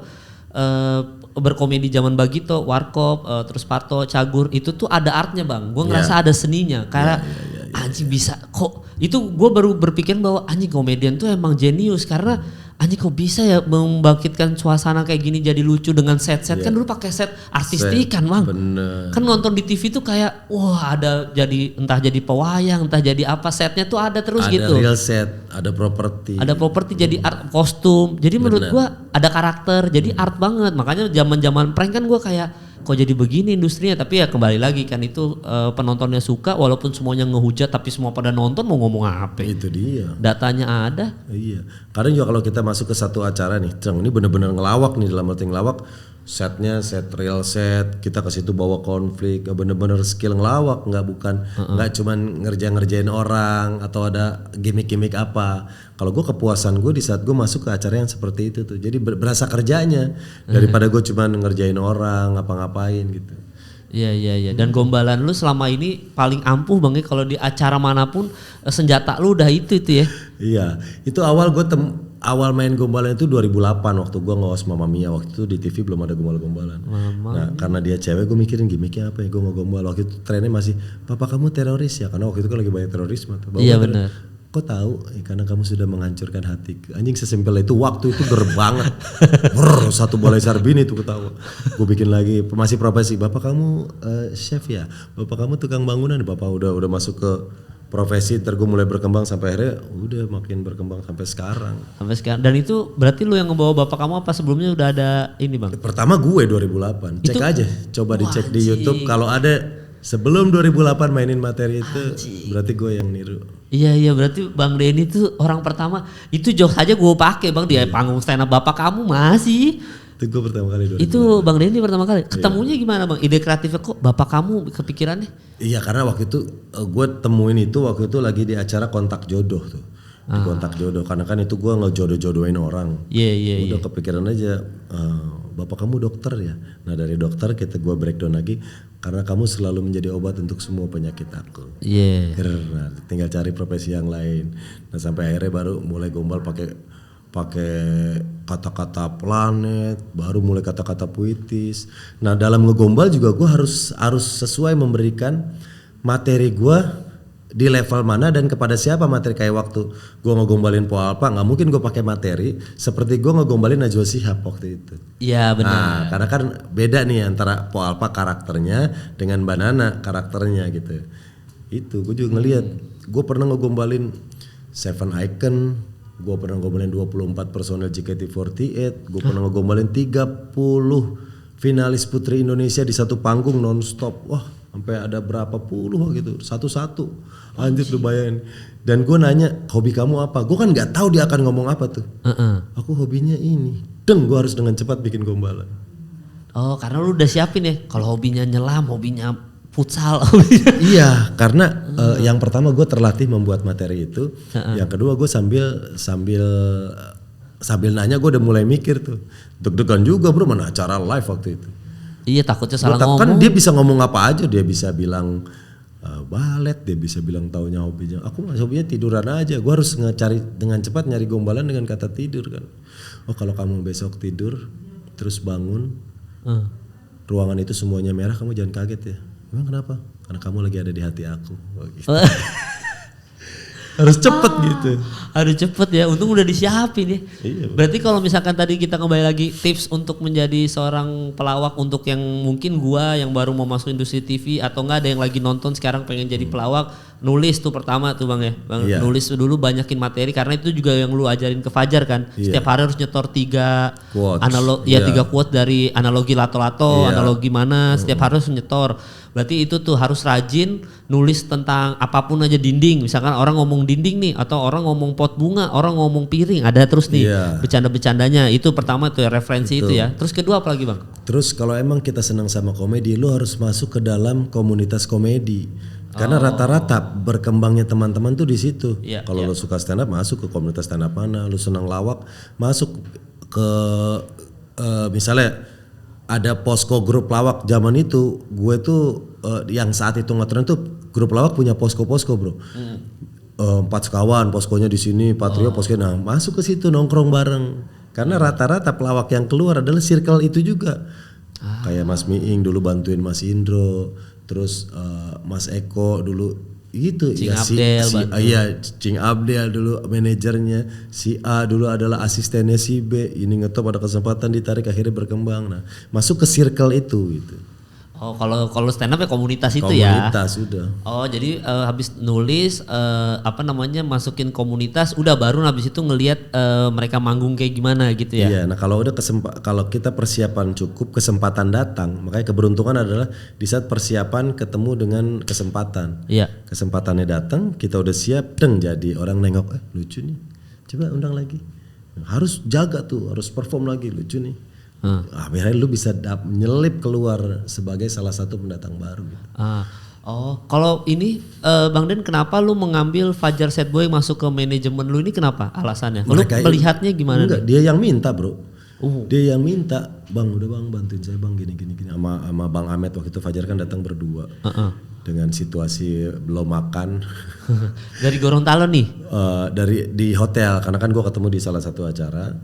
berkomedi zaman Bagito, Warkop, terus Parto, Cagur itu tuh ada artnya Bang. Gue ngerasa ada seninya karena anjing bisa kok. Itu gue baru berpikir bahwa anjing komedian tuh emang jenius karena anjing kok bisa ya membangkitkan suasana kayak gini jadi lucu dengan set-set. Kan dulu pakai set artistik kan Bang. Bener. Kan nonton di TV tuh kayak wah ada entah jadi pewayang, entah jadi apa, setnya tuh ada terus gitu. Ada real set, ada properti. Ada properti jadi art, kostum. Jadi menurut gue ada karakter, jadi art banget. Makanya zaman-zaman prank kan gue kayak kok jadi begini industrinya, tapi ya kembali lagi kan itu penontonnya suka walaupun semuanya ngehujat tapi semua pada nonton, mau ngomong apa? Itu dia. Datanya ada. Iya. Karena juga kalau kita masuk ke satu acara nih, ini benar-benar ngelawak nih, dalam arti ngelawak setnya set real set, kita ke situ bawa konflik, bener-bener skill ngelawak, nggak cuman ngerjain orang atau ada gimmick-gimmick apa. Kalau gue kepuasan gue di saat gue masuk ke acara yang seperti itu tuh, jadi berasa kerjanya daripada gue cuman ngerjain orang ngapa-ngapain gitu. Iya. Dan gombalan lu selama ini paling ampuh Bang ya, kalau di acara manapun senjata lu udah itu ya. Iya, itu awal main gombalan itu 2008 waktu gue ngawas Mama Mia. Waktu itu di TV belum ada gombalan. Nah karena dia cewek gue mikirin gimmicknya apa ya, gue mau gombal. Waktu itu trennya masih papa kamu teroris ya, karena waktu itu kan lagi banyak terorisme. Iya benar. Kok tahu? Karena kamu sudah menghancurkan hatiku. Anjing sesimpel itu, waktu itu ger banget. Satu balai sarbini itu ketawa. Gue bikin lagi masih profesi. Bapak kamu chef ya? Bapak kamu tukang bangunan? Bapak udah masuk ke profesi, gue mulai berkembang sampai akhirnya udah makin berkembang sampai sekarang. Dan itu berarti lu yang ngebawa bapak kamu apa sebelumnya udah ada ini Bang? Pertama gue 2008. Cek aja, coba dicek di YouTube kalau ada sebelum 2008 mainin materi itu, berarti gue yang niru. Iya berarti Bang Denny tuh orang pertama. Itu jokes aja gue pakai Bang di panggung stand up bapak kamu masih. Itu gue pertama kali 2008. Itu Bang Denny pertama kali. Ketemunya gimana Bang? Ide kreatifnya kok bapak kamu kepikirannya? Iya karena waktu itu gue temuin itu waktu itu lagi di acara kontak jodoh tuh. Di kontak jodoh, karena kan itu gue ngejodoh-jodohin orang. Iya. Udah kepikiran aja, bapak kamu dokter ya. Nah dari dokter gue breakdown lagi, karena kamu selalu menjadi obat untuk semua penyakit aku. Iya. Nah, tinggal cari profesi yang lain. Nah sampai akhirnya baru mulai gombal pakai kata-kata planet, baru mulai kata-kata puitis. Nah dalam ngegombal juga gue harus sesuai memberikan materi gue di level mana dan kepada siapa materi. Kayak waktu gue ngegombalin Po Alpa, nggak mungkin gue pakai materi seperti gue ngegombalin Najwa Shihab waktu itu. Iya benar. Nah, karena kan beda nih antara Po Alpa karakternya dengan Mbak Nana karakternya gitu. Itu gue juga ngelihat. Gue pernah ngegombalin Seven Icon, gue pernah ngegombalin 24 personel JKT48, gue pernah ngegombalin 30 finalis putri Indonesia di satu panggung nonstop. Wah, sampai ada berapa puluh gitu, satu-satu. Anjir lu bayangin. Dan gue nanya, hobi kamu apa? Gue kan nggak tahu dia akan ngomong apa tuh. Aku hobinya ini. Gue harus dengan cepat bikin gombalan. Oh, karena lu udah siapin ya. Kalau hobinya nyelam, hobinya futsal. Iya, karena yang pertama gue terlatih membuat materi itu. Yang kedua gue sambil nanya gue udah mulai mikir tuh. Deg-degan juga bro, mana acara live waktu itu. Iya takutnya salah ngomong. Kan dia bisa ngomong apa aja, dia bisa bilang balet, dia bisa bilang taunya hobinya. Aku masih hobinya tiduran aja. Gue harus cari dengan cepat nyari gombalan dengan kata tidur kan. Oh kalau kamu besok tidur terus bangun, ruangan itu semuanya merah, kamu jangan kaget ya. Emang kenapa? Karena kamu lagi ada di hati aku. Oh, gitu. Harus cepet gitu. Harus cepet ya, untung udah disiapin ya. Iya. Berarti kalau misalkan tadi kita kembali lagi tips untuk menjadi seorang pelawak untuk yang mungkin gua yang baru mau masuk industri TV atau enggak ada yang lagi nonton sekarang pengen jadi pelawak, nulis tuh pertama tuh Bang ya. Bang, nulis dulu, banyakin materi karena itu juga yang lu ajarin ke Fajar kan. Setiap hari harus nyetor 3 quote dari analogi lato-lato, analogi mana, setiap hari harus nyetor. Berarti itu tuh harus rajin nulis tentang apapun aja, dinding. Misalkan orang ngomong dinding nih atau orang ngomong pot bunga, orang ngomong piring, ada terus nih bercanda-bercandanya. Itu pertama tuh ya, referensi itu ya. Terus kedua apa lagi Bang? Terus kalau emang kita senang sama komedi, lu harus masuk ke dalam komunitas komedi. Karena rata-rata berkembangnya teman-teman tuh di situ. Kalau lu suka stand up, masuk ke komunitas stand up mana, lu senang lawak, masuk ke misalnya ada posko grup lawak zaman itu. Gue tuh yang saat itu ngetren tuh grup lawak punya posko-posko bro. 4 sekawan poskonya di sini, Patrio poskonya. Nah masuk ke situ nongkrong bareng. Karena rata-rata pelawak yang keluar adalah circle itu juga. Kayak Mas Miing dulu bantuin Mas Indro, terus Mas Eko dulu itu Cing Abdel dulu manajernya, si A dulu adalah asistennya si B, ini ngetop ada kesempatan ditarik akhirnya berkembang. Nah masuk ke circle itu gitu. Oh kalau stand up ya komunitas itu ya. Komunitas udah. Oh jadi habis nulis masukin komunitas, udah baru habis itu ngelihat mereka manggung kayak gimana gitu ya. Iya, nah kalau udah kalau kita persiapan cukup, kesempatan datang, makanya keberuntungan adalah di saat persiapan ketemu dengan kesempatan. Iya. Kesempatannya datang, kita udah siap, jadi orang nengok lucu nih. Coba undang lagi. Harus jaga tuh, harus perform lagi, lucu nih. Akhirnya lu bisa nyelip keluar sebagai salah satu pendatang baru gitu. Kalau ini Bang Den, kenapa lu mengambil Fajar Setboy masuk ke manajemen lu ini, kenapa alasannya? Lu melihatnya gimana? Enggak, dia yang minta bro. Dia yang minta, Bang udah Bang bantuin saya Bang gini sama Bang Ahmed. Waktu itu Fajar kan datang berdua dengan situasi belum makan. Dari Gorontalo nih? Di hotel, karena kan gue ketemu di salah satu acara.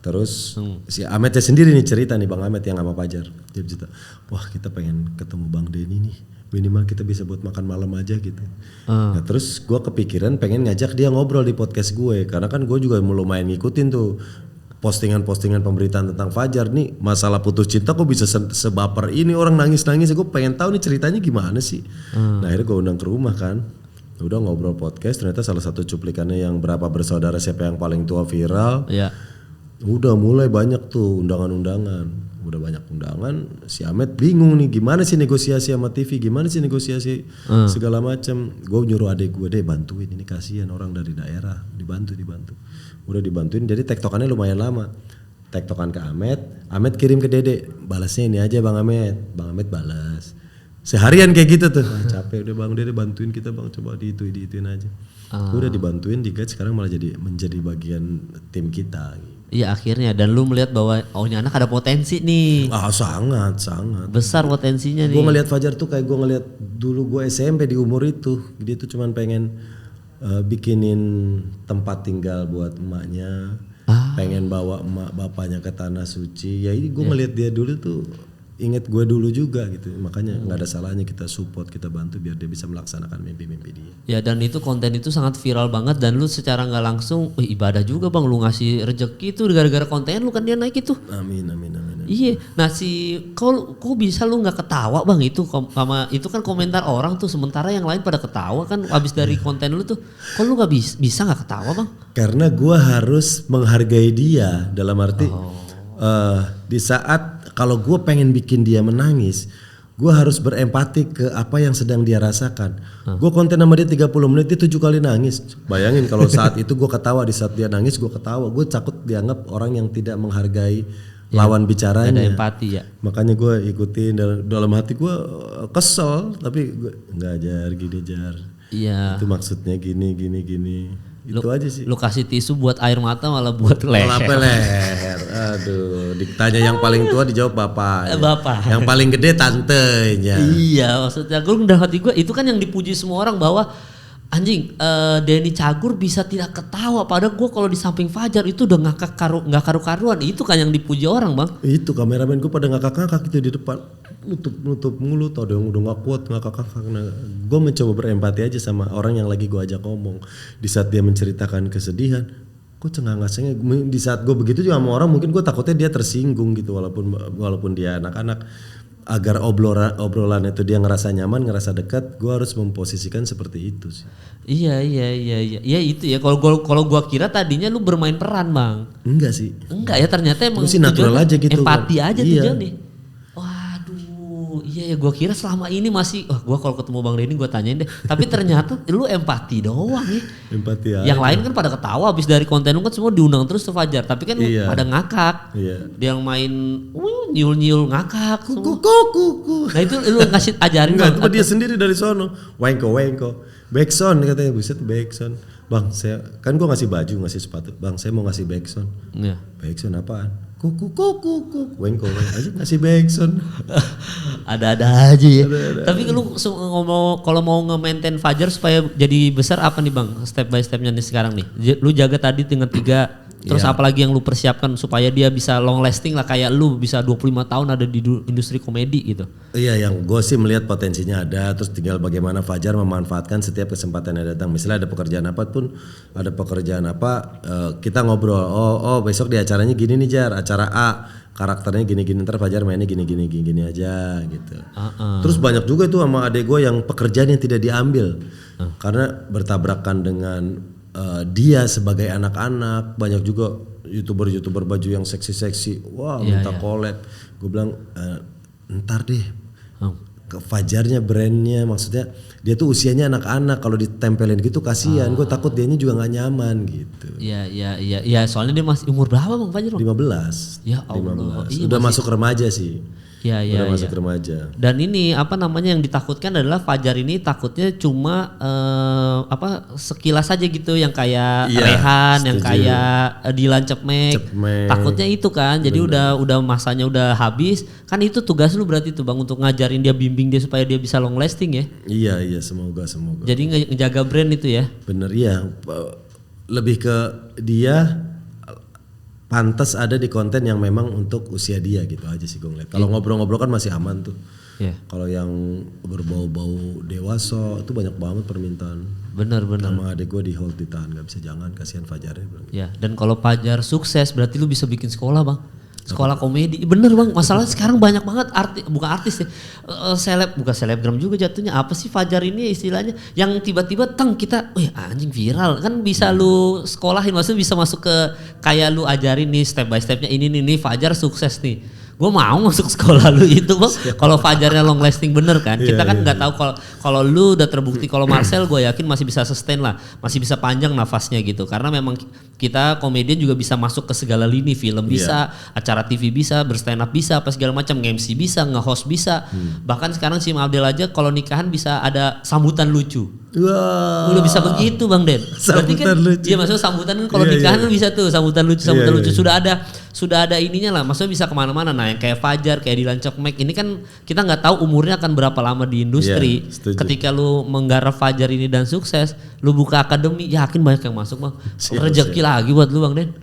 Terus si Ahmednya sendiri nih cerita nih, Bang Ahmed yang sama Fajar. Dia cerita, wah kita pengen ketemu Bang Denny nih, minimal kita bisa buat makan malam aja gitu. Nah terus gue kepikiran pengen ngajak dia ngobrol di podcast gue, karena kan gue juga lumayan ngikutin tuh postingan-postingan pemberitaan tentang Fajar nih, masalah putus cinta kok bisa sebaper ini, orang nangis-nangis, gue pengen tahu nih ceritanya gimana sih. Nah akhirnya gue undang ke rumah kan, udah ngobrol podcast, ternyata salah satu cuplikannya yang berapa bersaudara siapa yang paling tua viral. Udah mulai banyak tuh undangan-undangan, udah banyak undangan. Si Ahmed bingung nih gimana sih negosiasi sama TV, gimana sih negosiasi segala macam. Gue nyuruh adek gue deh bantuin, ini kasihan orang dari daerah, dibantu. Udah dibantuin, jadi tektokannya lumayan lama. Tektokan ke Ahmed kirim ke Dede, balasnya ini aja Bang Ahmed balas. Seharian kayak gitu tuh, capek udah Bang Dede bantuin kita Bang, coba diituin aja. Udah dibantuin, di-guide, sekarang malah menjadi bagian tim kita. Iya akhirnya, dan lu melihat bahwa ini anak ada potensi nih. Sangat besar potensinya nih. Gue ngelihat Fajar tuh kayak gue ngelihat dulu gue SMP di umur itu. Dia tuh cuman pengen bikinin tempat tinggal buat emaknya, pengen bawa emak bapaknya ke tanah suci. Ya ini gue ngelihat dia dulu tuh, inget gue dulu juga gitu, makanya nggak ada salahnya kita support, kita bantu biar dia bisa melaksanakan mimpi-mimpi dia. Ya dan itu konten itu sangat viral banget, dan lu secara nggak langsung ibadah juga Bang, lu ngasih rezeki itu gara-gara konten lu kan dia naik itu. Amin. Iya, nah kok bisa lu nggak ketawa Bang, itu sama itu kan komentar orang tuh, sementara yang lain pada ketawa kan abis dari konten lu tuh, kok lu nggak bisa nggak ketawa Bang? Karena gue harus menghargai dia, dalam arti di saat kalau gue pengen bikin dia menangis, gue harus berempati ke apa yang sedang dia rasakan. Gue konten sama dia 30 menit, dia 7 kali nangis. Bayangin kalau saat itu gue ketawa, di saat dia nangis gue ketawa, gue takut dianggap orang yang tidak menghargai lawan bicaranya. Ada empati ya. Makanya gue ikutin, dalam hati gue kesel, tapi gue nggak jar. Iya. Itu maksudnya gini. Itu aja sih. Lu kasih tisu buat air mata malah buat leher. Malah leher. Aduh, ditanya yang paling tua dijawab bapak. Yang paling gede tantenya. Iya, maksudnya gue udah hati gue itu kan yang dipuji semua orang bahwa anjing Denny Cagur bisa tidak ketawa, padahal gue kalau di samping Fajar itu udah nggak karu-karuan. Itu kan yang dipuji orang Bang. Itu kameramen gue pada ngakak-ngakak itu di depan, nutup mulut, ada yang udah nggak kuat ngakak-ngakak. Nah, gue mencoba berempati aja sama orang yang lagi gue ajak ngomong. Di saat dia menceritakan kesedihan, kok cengang-cengeng. Di saat gue begitu juga sama orang, mungkin gue takutnya dia tersinggung gitu, walaupun dia anak-anak. Agar obrolan itu dia ngerasa nyaman, ngerasa dekat, gue harus memposisikan seperti itu sih. Iya. Ya itu ya. Kalau gue kira tadinya lu bermain peran Bang. Enggak sih. Enggak ya, ternyata emang sih natural aja gitu. Empati kan aja iya. tujuannya. Iya ya, gue kira selama ini masih, gue kalau ketemu Bang Denny gue tanyain deh. Tapi ternyata lu empati doang ya. Empati aja. Yang lain kan pada ketawa abis dari konten lu kan semua diundang terus tuh Fajar. Tapi kan pada ngakak. Iya. Dia yang main nyul ngakak. Kuku. Nah itu lu ngasih ajarin. Enggak, itu dia sendiri dari sono. Wengko. Backsound katanya, buset backsound. Bang saya, kan gue ngasih baju, ngasih sepatu. Bang saya mau ngasih backsound. Iya. Backsound apaan? Kuku. Wengko aja ngasih backsound. Ada aja ya. Ada. Tapi lu kalau mau nge-maintain Fajar supaya jadi besar apa nih Bang? Step by stepnya nih sekarang nih. Lu jaga tadi dengan 3. Terus apalagi yang lu persiapkan supaya dia bisa long lasting lah, kayak lu bisa 25 tahun ada di industri komedi gitu. Iya, yang gue sih melihat potensinya ada, terus tinggal bagaimana Fajar memanfaatkan setiap kesempatan yang datang. Misalnya ada pekerjaan apa, kita ngobrol, oh besok di acaranya gini nih Jar, acara A, karakternya gini-gini, ntar Fajar mainnya gini aja gitu. Terus banyak juga itu sama adek gue yang pekerjaan yang tidak diambil karena bertabrakan dengan dia sebagai anak-anak. Banyak juga youtuber baju yang seksi, wah minta collab. Gue bilang ntar deh, Fajarnya brandnya, maksudnya dia tuh usianya anak-anak, kalau ditempelin gitu kasihan, gue takut dianya juga nggak nyaman gitu. Iya, soalnya dia masih umur berapa Bang Fajar? 15. Ya Allah. 15. Iya, udah masuk remaja sih. Iya. Masuk remaja. Dan ini apa namanya yang ditakutkan adalah Fajar ini takutnya cuma sekilas aja gitu yang kayak Rehan, yang kayak Dilan Cepmek. Takutnya itu kan. Jadi udah masanya udah habis. Kan itu tugas lu berarti tuh Bang untuk ngajarin dia, bimbing dia supaya dia bisa long lasting ya. Iya, semoga. Jadi ngejaga brand itu ya. Bener iya. Lebih ke dia pantas ada di konten yang memang untuk usia dia gitu aja sih gue ngeliat. Kalau ngobrol-ngobrol kan masih aman tuh. Kalau yang berbau-bau dewasa itu banyak banget permintaan. Bener. Sama adik gue di hold ditahan, nggak bisa, jangan, kasihan Fajarnya. Ya, dan kalau Fajar sukses berarti lu bisa bikin sekolah Bang. Sekolah komedi, bener Bang. Masalah sekarang banyak banget bukan artis ya, bukan selebgram juga jatuhnya. Apa sih Fajar ini istilahnya? Yang tiba-tiba kita, anjing viral kan, bisa lu sekolahin, maksudnya bisa masuk ke kayak lu ajarin nih step by stepnya ini Fajar sukses nih. Gue mau masuk sekolah lu itu Bang. Kalau Fajarnya long lasting bener kan. Kita kan nggak tahu kalau lu udah terbukti. Kalau Marcel gue yakin masih bisa sustain lah, masih bisa panjang nafasnya gitu. Karena memang kita komedian juga bisa masuk ke segala lini, film bisa, acara TV bisa, berstand up bisa, apa segala macam, MC bisa, nge-host bisa. Bahkan sekarang si Abdel aja kalau nikahan bisa ada sambutan lucu. Wow. Udah bisa begitu Bang Den. Berarti kan lucu. Iya, maksudnya sambutan kan kalau nikahan kan bisa tuh sambutan lucu. Sudah ada ininya lah, maksudnya bisa kemana-mana. Nah yang kayak Fajar, kayak Dilan Cepmek ini kan kita nggak tahu umurnya akan berapa lama di industri. Ketika lu menggarap Fajar ini dan sukses, lu buka akademi, yakin banyak yang masuk Bang. Rezeki lagi buat lu Bang Den.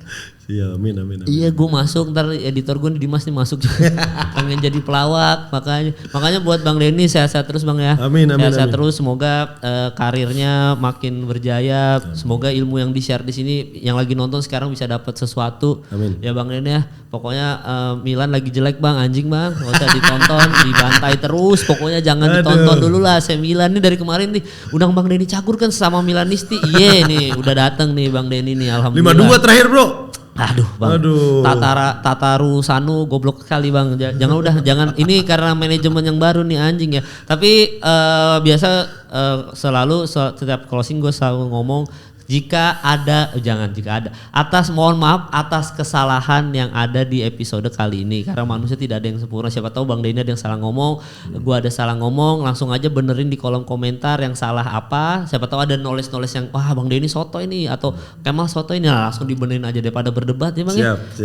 Iya, amin. Iya, gue masuk, ntar editor gue Dimas nih masuk juga. Pengen jadi pelawak, makanya buat Bang Denny sehat-sehat terus Bang ya. Amin. Sehat-sehat terus, semoga karirnya makin berjaya. Semoga ilmu yang di-share di sini yang lagi nonton sekarang bisa dapat sesuatu. Amin. Ya Bang Denny ya. Pokoknya Milan lagi jelek Bang, anjing Bang. Gak usah ditonton, dibantai terus. Pokoknya jangan ditonton dulu lah. Milan nih dari kemarin nih undang Bang Denny Cagur kan sama Milanisti. Iya nih, udah dateng nih Bang Denny nih, alhamdulillah. 5-2 terakhir bro. Aduh Bang, Tataru Sanu goblok sekali Bang. Jangan ini karena manajemen yang baru nih anjing ya. Tapi biasa selalu setiap closing gue selalu ngomong mohon maaf atas kesalahan yang ada di episode kali ini, karena manusia tidak ada yang sempurna. Siapa tahu Bang Denny ada yang salah ngomong, gua ada salah ngomong, langsung aja benerin di kolom komentar yang salah apa. Siapa tahu ada knowledge yang Bang Denny soto ini atau Kemal soto ini, langsung dibenerin aja daripada berdebat ya Bang.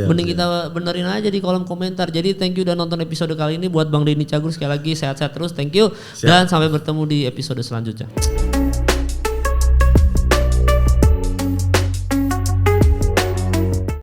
Mending kita benerin aja di kolom komentar. Jadi thank you udah nonton episode kali ini. Buat Bang Denny Cagur sekali lagi sehat-sehat terus, thank you. Dan sampai bertemu di episode selanjutnya.